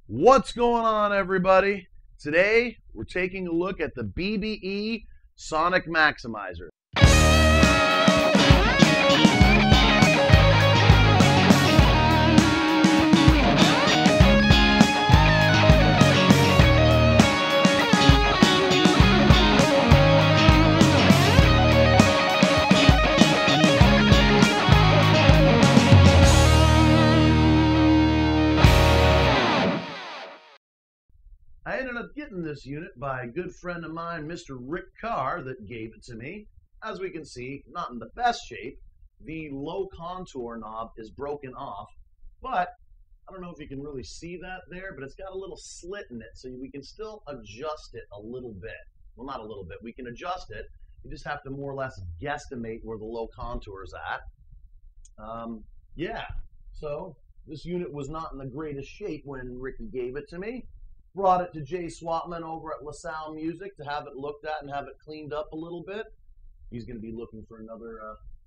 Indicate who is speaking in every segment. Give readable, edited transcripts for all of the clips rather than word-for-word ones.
Speaker 1: What's going on, everybody? Today, we're taking a look at the BBE Sonic Maximizer. I ended up getting this unit by a good friend of mine, Mr. Rick Carr, that gave it to me. As we can see, not in the best shape. The low contour knob is broken off, but I don't know if you can really see that there, but it's got a little slit in it, so we can still adjust it a little bit. Well, not a little bit. We can adjust it. You just have to more or less guesstimate where the low contour is at. So this unit was not in the greatest shape when Ricky gave it to me. Brought it to Jay Swapman over at LaSalle Music to have it looked at and have it cleaned up a little bit. He's going to be looking for another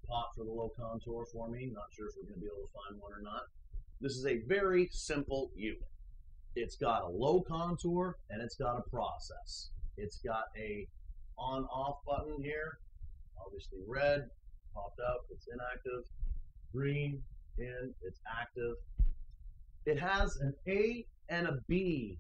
Speaker 1: pot for the low contour for me. Not sure if we're going to be able to find one or not. This is a very simple unit. It's got a low contour and it's got a process. It's got a on-off button here. Obviously red, popped out, it's inactive. Green, in, it's active. It has an A and a B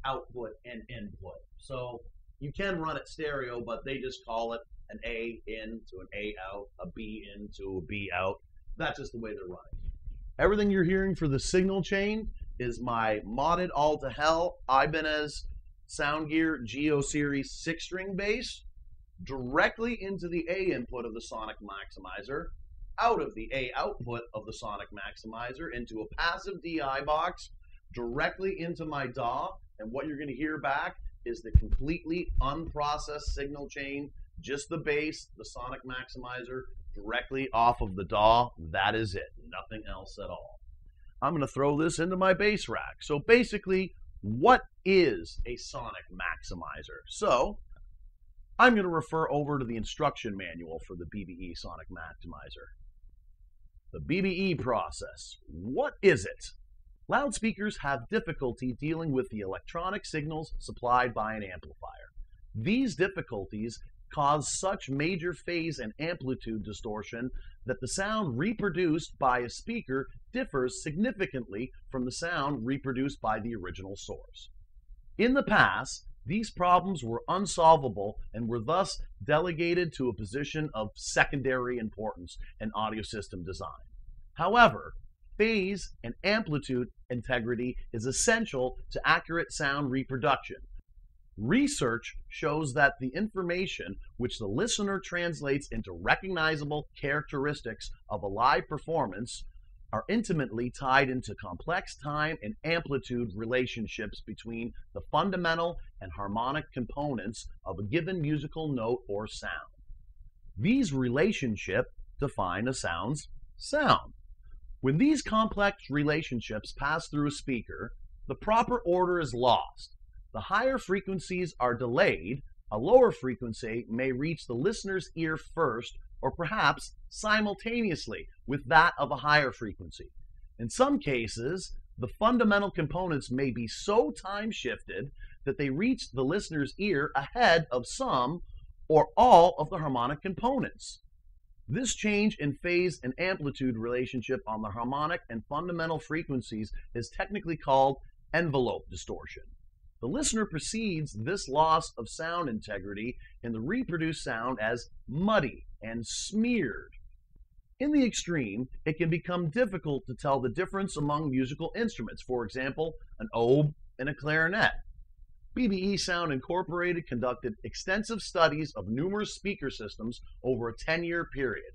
Speaker 1: output and input. So you can run it stereo, but they just call it an A in to an A out, a B in to a B out. That's just the way they're running. Everything you're hearing for the signal chain is my modded all to hell Ibanez Soundgear Geo Series 6-string bass directly into the A input of the Sonic Maximizer, out of the A output of the Sonic Maximizer into a passive DI box, directly into my DAW. And what you're going to hear back is the completely unprocessed signal chain, just the bass, the Sonic Maximizer, directly off of the DAW. That is it. Nothing else at all. I'm going to throw this into my bass rack. So basically, what is a Sonic Maximizer? So I'm going to refer over to the instruction manual for the BBE Sonic Maximizer. The BBE process. What is it? Loudspeakers have difficulty dealing with the electronic signals supplied by an amplifier. These difficulties cause such major phase and amplitude distortion that the sound reproduced by a speaker differs significantly from the sound reproduced by the original source. In the past, these problems were unsolvable and were thus delegated to a position of secondary importance in audio system design. However, phase and amplitude integrity is essential to accurate sound reproduction. Research shows that the information which the listener translates into recognizable characteristics of a live performance are intimately tied into complex time and amplitude relationships between the fundamental and harmonic components of a given musical note or sound. These relationships define a sound's sound. When these complex relationships pass through a speaker, the proper order is lost. The higher frequencies are delayed. A lower frequency may reach the listener's ear first, or perhaps simultaneously with that of a higher frequency. In some cases, the fundamental components may be so time-shifted that they reach the listener's ear ahead of some or all of the harmonic components. This change in phase and amplitude relationship on the harmonic and fundamental frequencies is technically called envelope distortion. The listener perceives this loss of sound integrity in the reproduced sound as muddy and smeared. In the extreme, it can become difficult to tell the difference among musical instruments, for example, an oboe and a clarinet. BBE Sound Incorporated conducted extensive studies of numerous speaker systems over a 10-year period.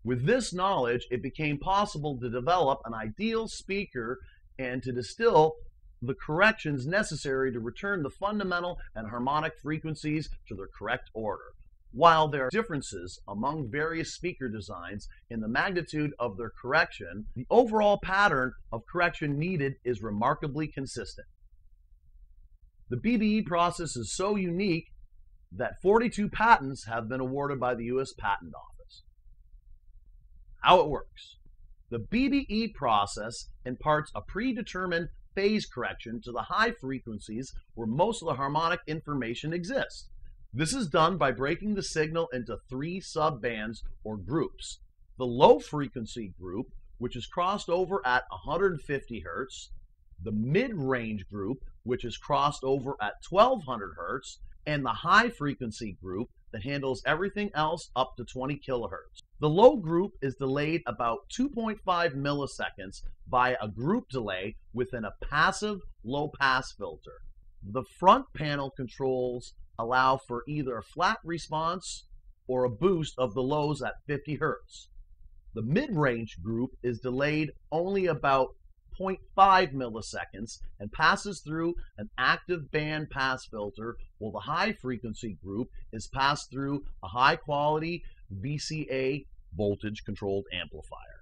Speaker 1: With this knowledge, it became possible to develop an ideal speaker and to distill the corrections necessary to return the fundamental and harmonic frequencies to their correct order. While there are differences among various speaker designs in the magnitude of their correction, the overall pattern of correction needed is remarkably consistent. The BBE process is so unique that 42 patents have been awarded by the U.S. Patent Office. How it works. The BBE process imparts a predetermined phase correction to the high frequencies where most of the harmonic information exists. This is done by breaking the signal into 3 sub-bands or groups. The low frequency group, which is crossed over at 150 Hz, the mid-range group, which is crossed over at 1200 Hz, and the high frequency group that handles everything else up to 20 kHz. The low group is delayed about 2.5 milliseconds by a group delay within a passive low-pass filter. The front panel controls allow for either a flat response or a boost of the lows at 50 Hz. The mid-range group is delayed only about 0.5 milliseconds and passes through an active band pass filter, while the high frequency group is passed through a high-quality VCA voltage-controlled amplifier.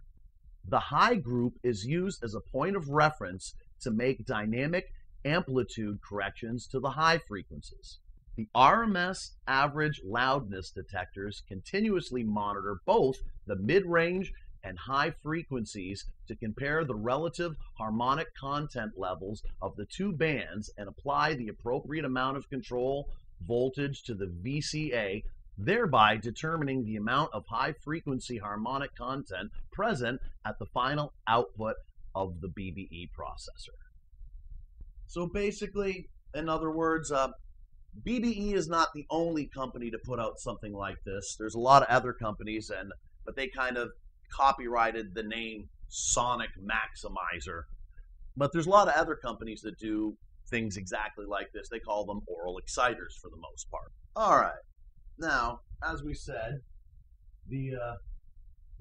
Speaker 1: The high group is used as a point of reference to make dynamic amplitude corrections to the high frequencies. The RMS average loudness detectors continuously monitor both the mid-range and high frequencies to compare the relative harmonic content levels of the 2 bands and apply the appropriate amount of control voltage to the VCA, thereby determining the amount of high frequency harmonic content present at the final output of the BBE processor. So basically, in other words, BBE is not the only company to put out something like this. There's a lot of other companies, but they kind of copyrighted the name Sonic Maximizer. But there's a lot of other companies that do things exactly like this. They call them oral exciters for the most part. All right. Now, as we said, the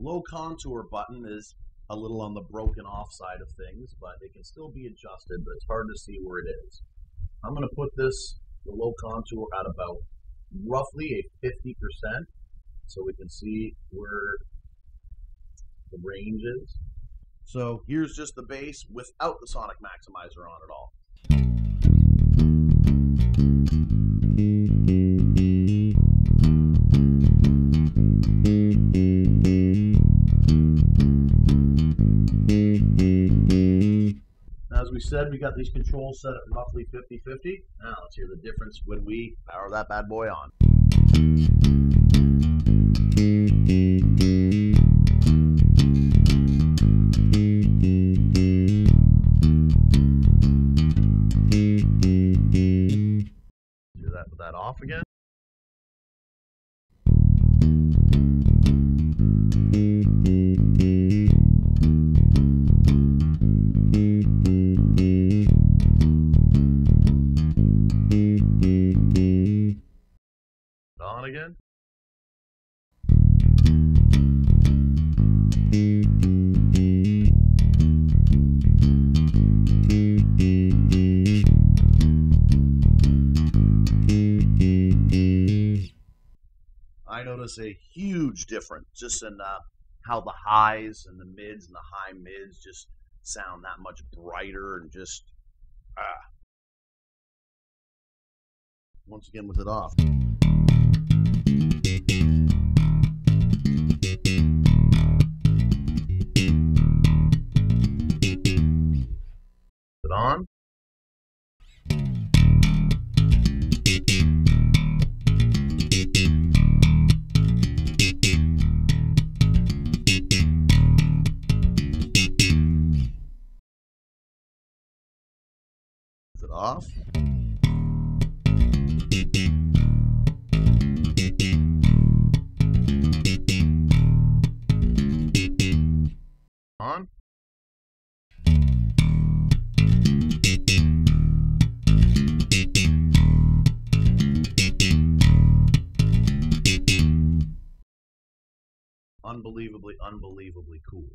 Speaker 1: low contour button is a little on the broken off side of things, but it can still be adjusted, but it's hard to see where it is. I'm going to put the low contour at about roughly a 50%, so we can see where the range is. So here's just the bass without the Sonic Maximizer on at all. As we said, we got these controls set at roughly 50-50. Now let's hear the difference when we power that bad boy on. Do that with that off again. On again. I notice a huge difference just in how the highs and the mids and the high mids just sound that much brighter and just once again with it off. Put it on. Put it off. On. Unbelievably cool.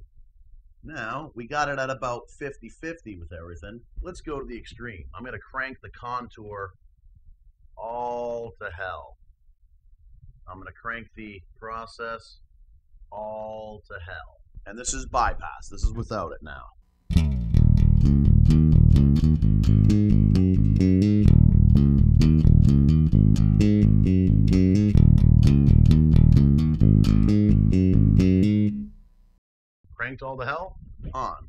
Speaker 1: Now, we got it at about 50-50 with everything. Let's go to the extreme. I'm going to crank the contour all to hell. I'm going to crank the process all to hell. And this is bypass. This is without it now. Cranked all to hell. On.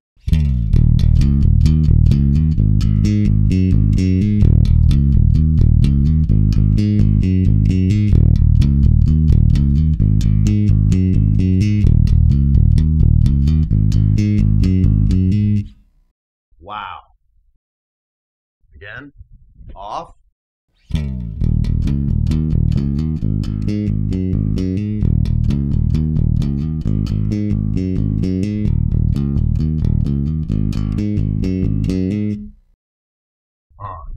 Speaker 1: Again, off. On.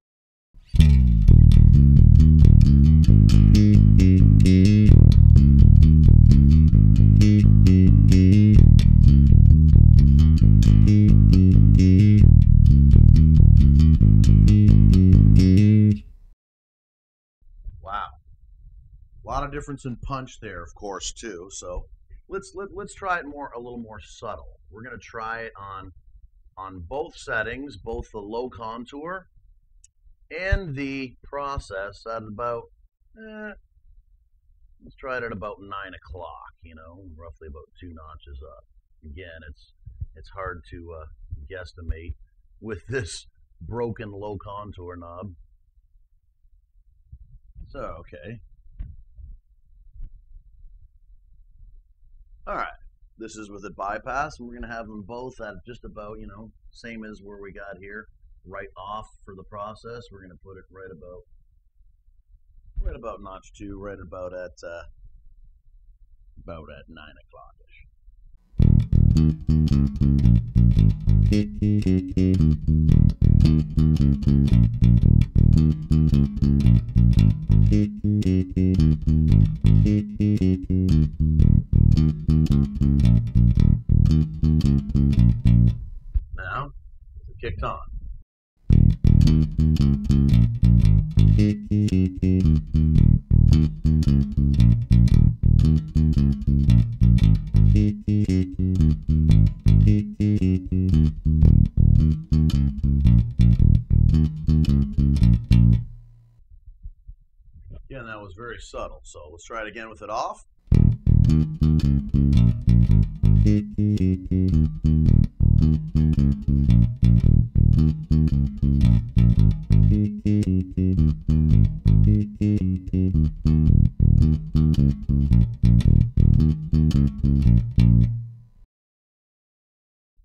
Speaker 1: Wow. A lot of difference in punch there, of course, too. So let's try it a little more subtle. We're going to try it on both settings, both the low contour and the process at about, let's try it at about 9 o'clock, you know, roughly about 2 notches up. Again, it's hard to guesstimate with this broken low contour knob. So, okay. All right. This is with a bypass, and we're going to have them both at just about, you know, same as where we got here, right off for the process. We're going to put it right about notch 2, right about at 9 o'clock-ish. Now, it's kicked on. Again, that was very subtle, so let's try it again with it off.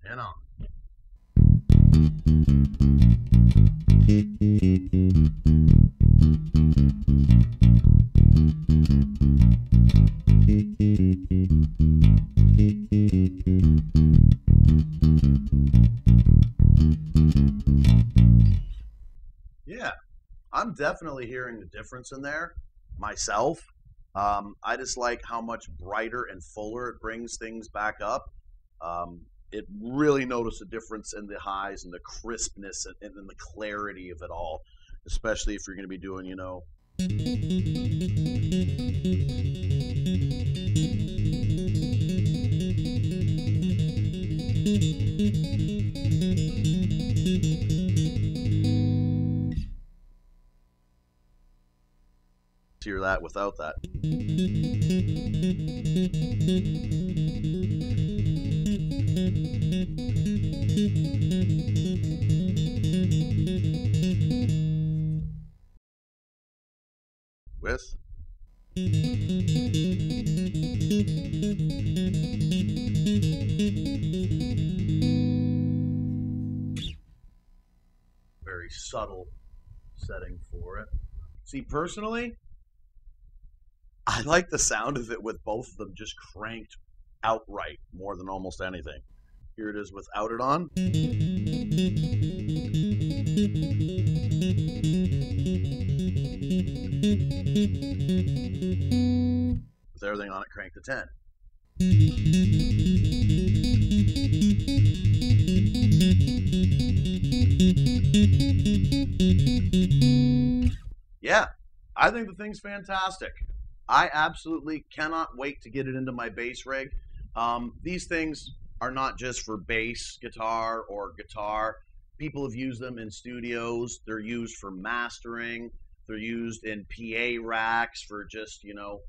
Speaker 1: And on. Yeah, I'm definitely hearing the difference in there myself. I just like how much brighter and fuller it brings things back up. It really noticed a difference in the highs and the crispness and the clarity of it all, especially if you're going to be doing, you know, hear that without that. With very subtle setting for it. See, personally, I like the sound of it with both of them just cranked outright more than almost anything. Here it is without it on. With everything on it cranked to 10. Yeah, I think the thing's fantastic. I absolutely cannot wait to get it into my bass rig. These things are not just for bass guitar or guitar. People have used them in studios. They're used for mastering. They're used in PA racks for just, you know,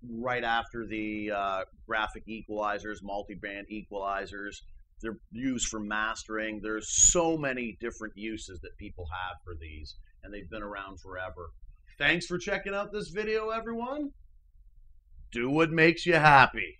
Speaker 1: right after the graphic equalizers, multi-band equalizers. They're used for mastering. There's so many different uses that people have for these, and they've been around forever. Thanks for checking out this video, everyone. Do what makes you happy.